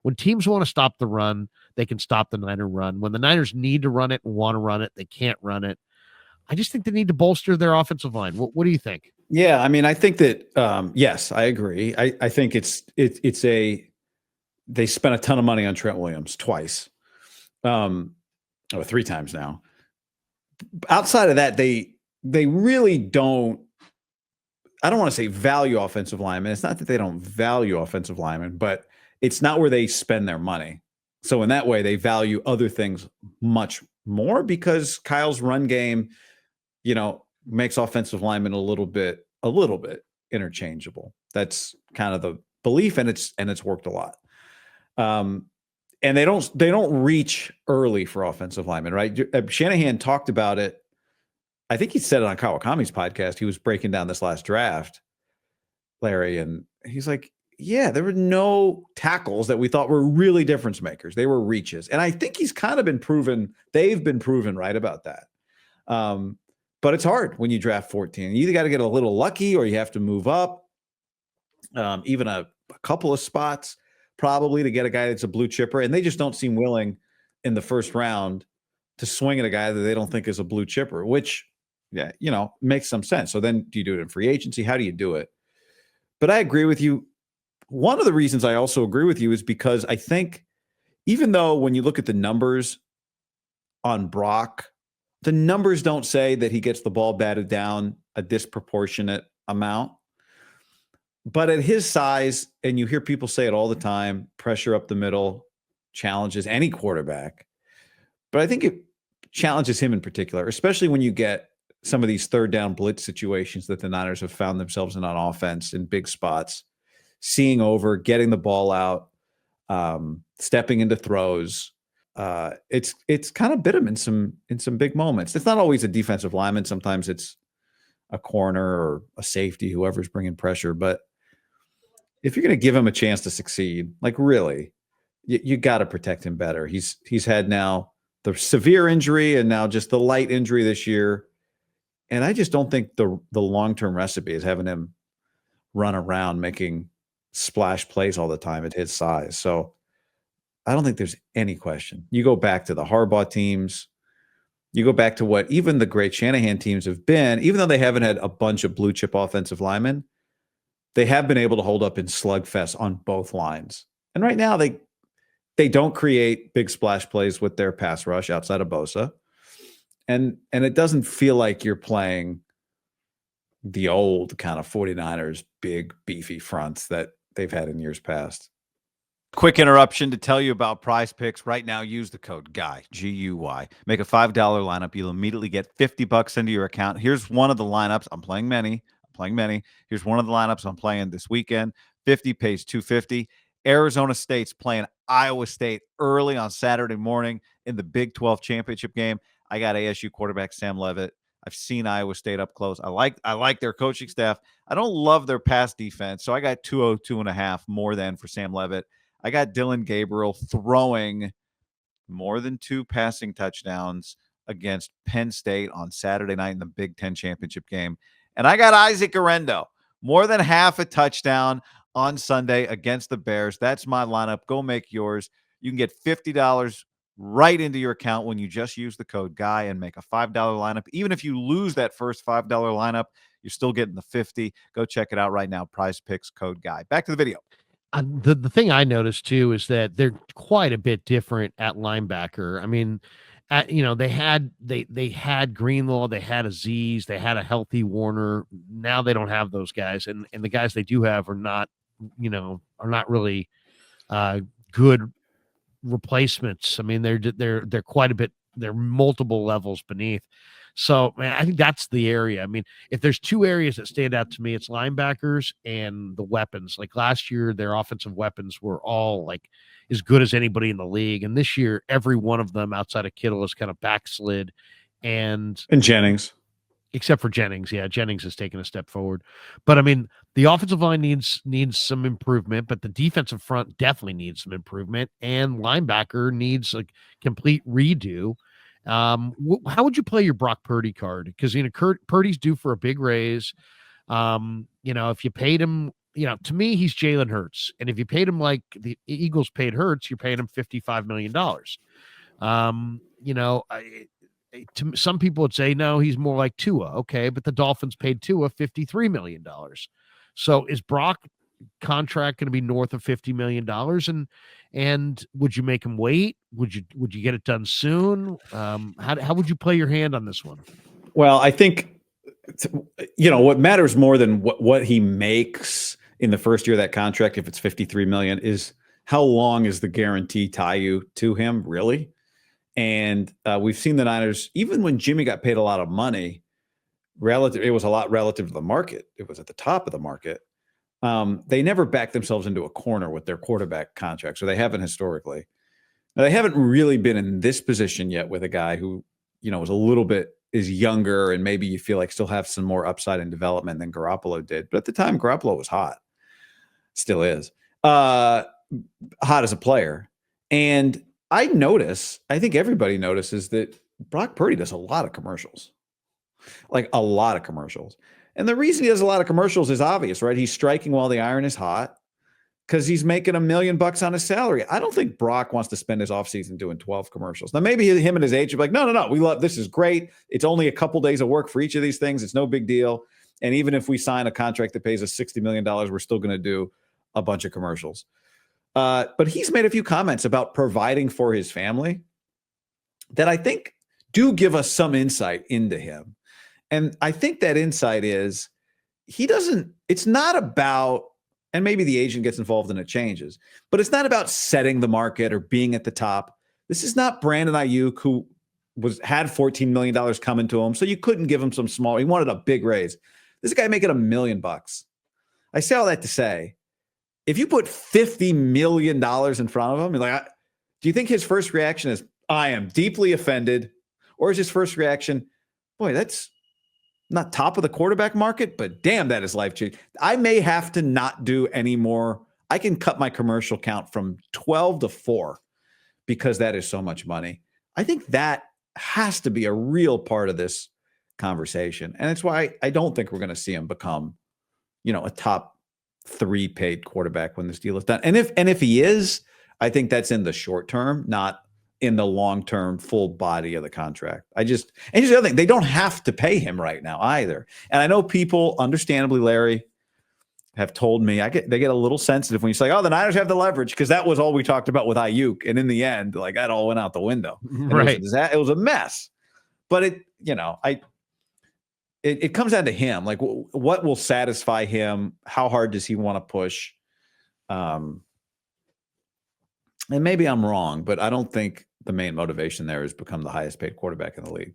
When teams want to stop the run, they can stop the Niner run. When the Niners need to run it and want to run it, they can't run it. I just think they need to bolster their offensive line. What do you think? Yeah, I mean, I think that yes, I agree. I think they spent a ton of money on Trent Williams twice, or three times now. Outside of that, they really don't. I don't want to say value offensive linemen. It's not that they don't value offensive linemen, but it's not where they spend their money. So in that way, they value other things much more because Kyle's run game, makes offensive linemen a little bit interchangeable. That's kind of the belief, and it's worked a lot. And they don't reach early for offensive linemen, right? Shanahan talked about it. I think he said it on Kawakami's podcast. He was breaking down this last draft, Larry, and he's like, yeah, there were no tackles that we thought were really difference makers. They were reaches. And I think he's kind of been proven, they've been proven right about that. But it's hard when you draft 14. You either got to get a little lucky or you have to move up, even a couple of spots probably to get a guy that's a blue chipper. And they just don't seem willing in the first round to swing at a guy that they don't think is a blue chipper, which, makes some sense. So then do you do it in free agency? How do you do it? But I agree with you. One of the reasons I also agree with you is because I think even though when you look at the numbers on Brock, the numbers don't say that he gets the ball batted down a disproportionate amount. But at his size, and you hear people say it all the time, pressure up the middle challenges any quarterback. But I think it challenges him in particular, especially when you get some of these third down blitz situations that the Niners have found themselves in on offense in big spots, seeing over, getting the ball out, stepping into throws. It's kind of bit him in some big moments. It's not always a defensive lineman. Sometimes it's a corner or a safety, whoever's bringing pressure. But if you're going to give him a chance to succeed, like really, you got to protect him better. He's had now the severe injury and now just the light injury this year. And I just don't think the long-term recipe is having him run around making splash plays all the time at his size. So I don't think there's any question. You go back to the Harbaugh teams. You go back to what even the great Shanahan teams have been, even though they haven't had a bunch of blue chip offensive linemen, they have been able to hold up in slugfests on both lines. And right now they don't create big splash plays with their pass rush outside of Bosa. And it doesn't feel like you're playing the old kind of 49ers big beefy fronts that they've had in years past. Quick interruption to tell you about Prize Picks. Right now, use the code GUY, G-U-Y. Make a $5 lineup. You'll immediately get $50 into your account. Here's one of the lineups. I'm playing many. Here's one of the lineups I'm playing this weekend. 50 pays $250. Arizona State's playing Iowa State early on Saturday morning in the Big 12 championship game. I got ASU quarterback Sam Leavitt. I've seen Iowa State up close. I like their coaching staff. I don't love their pass defense, so I got 202.5 more than for Sam Leavitt. I got Dylan Gabriel throwing more than 2 passing touchdowns against Penn State on Saturday night in the Big 10 championship game. And I got Isaac Arendo, more than half a touchdown on Sunday against the Bears. That's my lineup. Go make yours. You can get $50 right into your account when you just use the code GUY and make a $5 lineup. Even if you lose that first $5 lineup, you're still getting the 50. Go check it out right now. Prize Picks, code GUY. Back to the video. The thing I noticed too is that they're quite a bit different at linebacker. I mean, they had Greenlaw, they had Aziz, they had a healthy Warner. Now they don't have those guys, and the guys they do have are not really good replacements. I mean, they're quite a bit. They're multiple levels beneath. So, man, I think that's the area. I mean, if there's 2 areas that stand out to me, it's linebackers and the weapons. Like last year, their offensive weapons were all like as good as anybody in the league. And this year, every one of them outside of Kittle has kind of backslid. And Jennings. Except for Jennings. Yeah, Jennings has taken a step forward. But, I mean, the offensive line needs some improvement, but the defensive front definitely needs some improvement. And linebacker needs a complete redo. How would you play your Brock Purdy card? Because Purdy's due for a big raise. If you paid him, to me, he's Jalen Hurts. And if you paid him like the Eagles paid Hurts, you're paying him $55 million. Some people would say, no, he's more like Tua. Okay. But the Dolphins paid Tua $53 million. So is Brock contract going to be north of $50 million? And would you make him wait? Would you get it done soon? How would you play your hand on this one? Well, I think, what matters more than what he makes in the first year of that contract, if it's $53 million, is how long is the guarantee tie you to him, really? And we've seen the Niners, even when Jimmy got paid a lot of money, it was a lot relative to the market. It was at the top of the market. They never backed themselves into a corner with their quarterback contracts, or they haven't historically. Now, they haven't really been in this position yet with a guy who, is younger and maybe you feel like still have some more upside in development than Garoppolo did. But at the time, Garoppolo was hot. Still is. Hot as a player. And I think everybody notices that Brock Purdy does a lot of commercials. Like a lot of commercials. And the reason he does a lot of commercials is obvious, right? He's striking while the iron is hot because he's making $1 million on his salary. I don't think Brock wants to spend his offseason doing 12 commercials. Now, maybe him and his agent are like, no, we love this. Is great. It's only a couple days of work for each of these things. It's no big deal. And even if we sign a contract that pays us $60 million, we're still going to do a bunch of commercials. But he's made a few comments about providing for his family that I think do give us some insight into him. And I think that insight is it's not about, and maybe the agent gets involved and it changes, but it's not about setting the market or being at the top. This is not Brandon Ayuk, who had $14 million coming to him. So you couldn't give him some small, he wanted a big raise. This guy making $1 million. I say all that to say, if you put $50 million in front of him, do you think his first reaction is, I am deeply offended? Or is his first reaction, boy, that's not top of the quarterback market, but damn, that is life-changing. I may have to not do any more. I can cut my commercial count from 12 to 4 because that is so much money. I think that has to be a real part of this conversation. And it's why I don't think we're going to see him become, a top 3 paid quarterback when this deal is done. And if he is, I think that's in the short term, not in the long-term full body of the contract. And here's the other thing, they don't have to pay him right now either. And I know people, understandably, Larry, have told me they get a little sensitive when you say, oh, the Niners have the leverage, because that was all we talked about with Ayuk. And in the end, that all went out the window. Right. It was a mess. But it comes down to him. Like, what will satisfy him? How hard does he want to push? And maybe I'm wrong, but I don't think the main motivation there is become the highest paid quarterback in the league.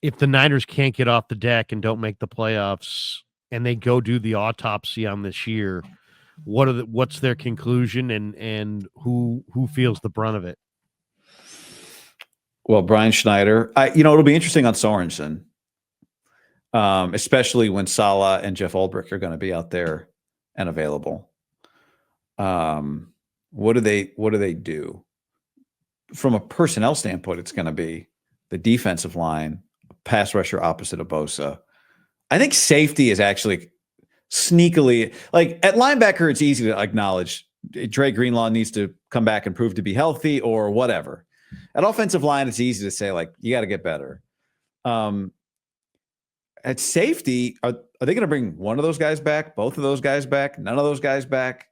If the Niners can't get off the deck and don't make the playoffs and they go do the autopsy on this year, what's their conclusion and who feels the brunt of it? Well, Brian Schneider, it'll be interesting on Sorensen, especially when Saleh and Jeff Ulbrich are going to be out there and available. What do they do? From a personnel standpoint, it's going to be the defensive line, pass rusher opposite of Bosa. I think safety is actually sneakily, like at linebacker, it's easy to acknowledge Dre Greenlaw needs to come back and prove to be healthy or whatever. At offensive line, it's easy to say, you got to get better. At safety, are they going to bring one of those guys back, both of those guys back, none of those guys back?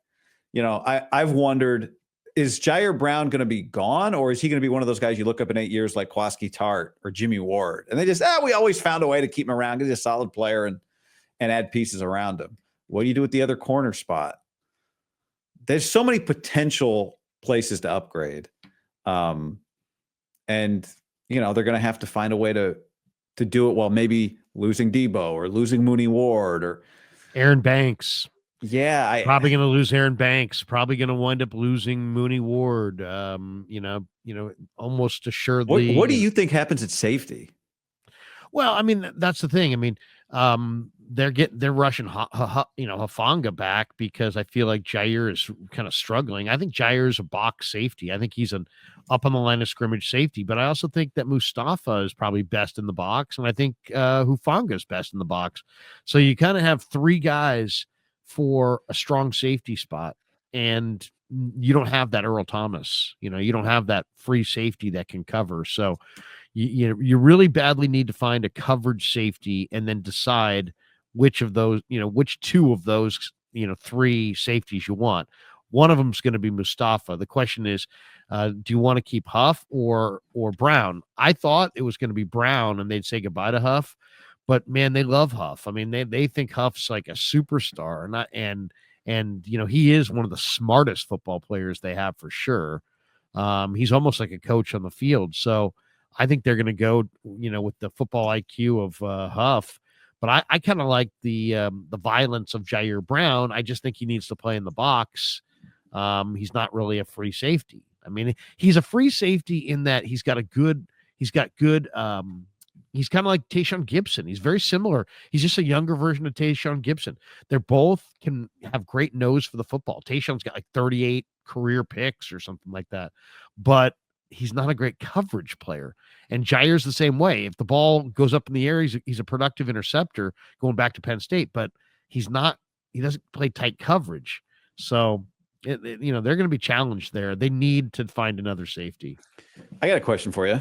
I've wondered, is Jair Brown going to be gone, or is he going to be one of those guys you look up in 8 years like Kwaski Tart or Jimmy Ward? And they just, we always found a way to keep him around because he's a solid player and add pieces around him. What do you do with the other corner spot? There's so many potential places to upgrade. And, they're going to have to find a way to do it while maybe losing Debo or losing Mooney Ward or Aaron Banks. Yeah, probably going to lose Aaron Banks. Probably going to wind up losing Mooney Ward. Almost assuredly. What do you think happens at safety? Well, I mean, that's the thing. I mean, they're rushing Hufanga back because I feel like Jair is kind of struggling. I think Jair is a box safety. I think he's an up on the line of scrimmage safety, but I also think that Mustafa is probably best in the box, and I think Hufanga is best in the box. So you kind of have 3 guys for a strong safety spot, and you don't have that Earl Thomas. You don't have that free safety that can cover. So you really badly need to find a coverage safety and then decide which of those, which two of those, three safeties you want. One of them is going to be Mustafa. The question is, do you want to keep Huff or Brown? I thought it was going to be Brown and they'd say goodbye to Huff, but man, they love Huff. I mean, they think Huff's like a superstar, and he is one of the smartest football players they have for sure. He's almost like a coach on the field. So I think they're going to go, with the football IQ of Huff. But I kind of like the violence of Jair Brown. I just think he needs to play in the box. He's not really a free safety. I mean, he's a free safety in that he's kind of like Tayshaun Gibson. He's very similar. He's just a younger version of Tayshaun Gibson. They're both can have great nose for the football. Tayshaun's got like 38 career picks or something like that, but he's not a great coverage player. And Jair's the same way. If the ball goes up in the air, he's a productive interceptor going back to Penn State, but he doesn't play tight coverage. So, they're going to be challenged there. They need to find another safety. I got a question for you.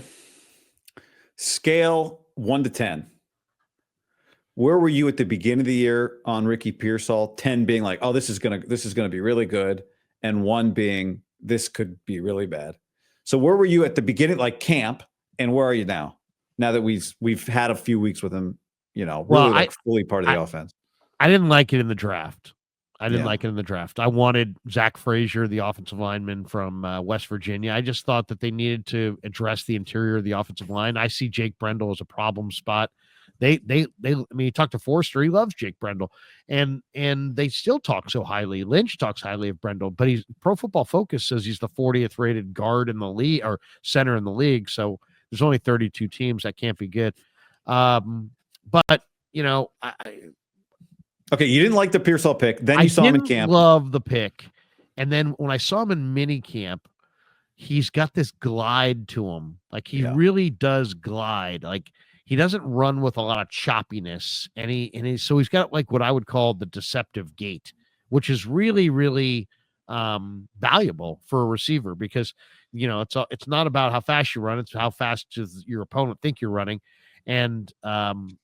Scale 1 to 10. Where were you at the beginning of the year on Ricky Pearsall? 10 being like, oh, this is gonna be really good, and 1 being this could be really bad. So where were you at the beginning, like camp, and where are you now? Now that we've had a few weeks with him, really fully part of the offense. I didn't like it in the draft. I wanted Zach Frazier, the offensive lineman from West Virginia. I just thought that they needed to address the interior of the offensive line. I see Jake Brendel as a problem spot. I mean, you talk to Forrester, he loves Jake Brendel, and they still talk so highly. Lynch talks highly of Brendel, but Pro Football Focus says he's the 40th rated guard in the league or center in the league. So there's only 32 teams. That can't be good. But okay, you didn't like the Pearsall pick. Then you saw him in camp. I love the pick. And then when I saw him in mini camp, he's got this glide to him. Like he really does glide. Like he doesn't run with a lot of choppiness. So he's got like what I would call the deceptive gait, which is really, really valuable for a receiver because, it's not about how fast you run. It's how fast does your opponent think you're running. And, can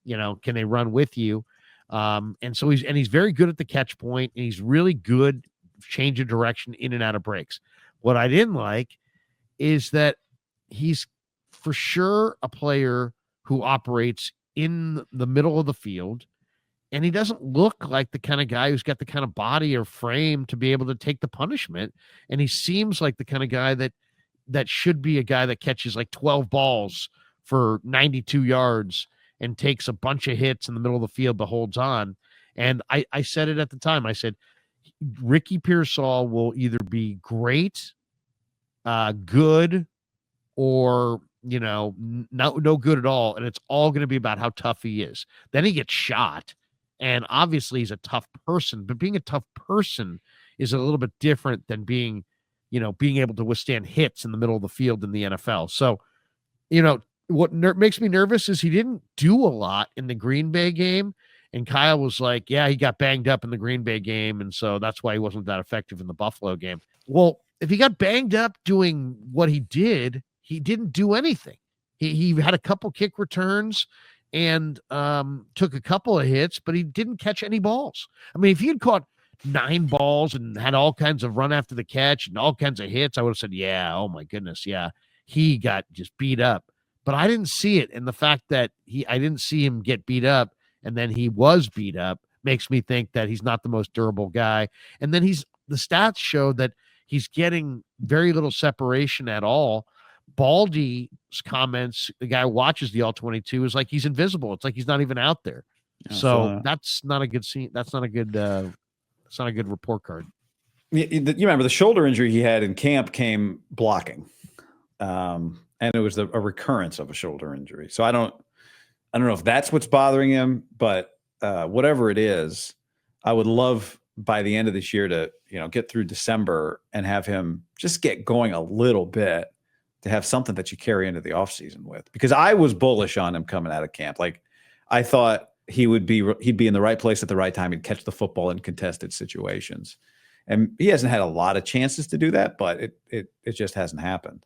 they run with you? And so he's very good at the catch point, and he's really good change of direction in and out of breaks. What I didn't like is that he's for sure a player who operates in the middle of the field, and he doesn't look like the kind of guy who's got the kind of body or frame to be able to take the punishment. And he seems like the kind of guy that should be a guy that catches like 12 balls for 92 yards and takes a bunch of hits in the middle of the field but holds on. And I said it at the time. I said, Ricky Pearsall will either be great, good, or, no good at all. And it's all going to be about how tough he is. Then he gets shot. And obviously he's a tough person, but being a tough person is a little bit different than being able to withstand hits in the middle of the field in the NFL. So, what makes me nervous is he didn't do a lot in the Green Bay game. And Kyle was like, yeah, he got banged up in the Green Bay game. And so that's why he wasn't that effective in the Buffalo game. Well, if he got banged up doing what he didn't do anything. He had a couple kick returns and took a couple of hits, but he didn't catch any balls. I mean, if he had caught 9 balls and had all kinds of run after the catch and all kinds of hits, I would have said, yeah, oh my goodness, yeah, he got just beat up. But I didn't see it. And the fact that I didn't see him get beat up and then he was beat up makes me think that he's not the most durable guy. And then the stats show that he's getting very little separation at all. Baldy's comments, the guy who watches the All-22, is like he's invisible. It's like he's not even out there. So that's not a good scene. That's not a good report card. You remember the shoulder injury he had in camp came blocking. And it was a recurrence of a shoulder injury. So I don't know if that's what's bothering him, but whatever it is, I would love by the end of this year to, get through December and have him just get going a little bit to have something that you carry into the offseason with. Because I was bullish on him coming out of camp. Like I thought he'd be in the right place at the right time. He'd catch the football in contested situations. And he hasn't had a lot of chances to do that, but it just hasn't happened.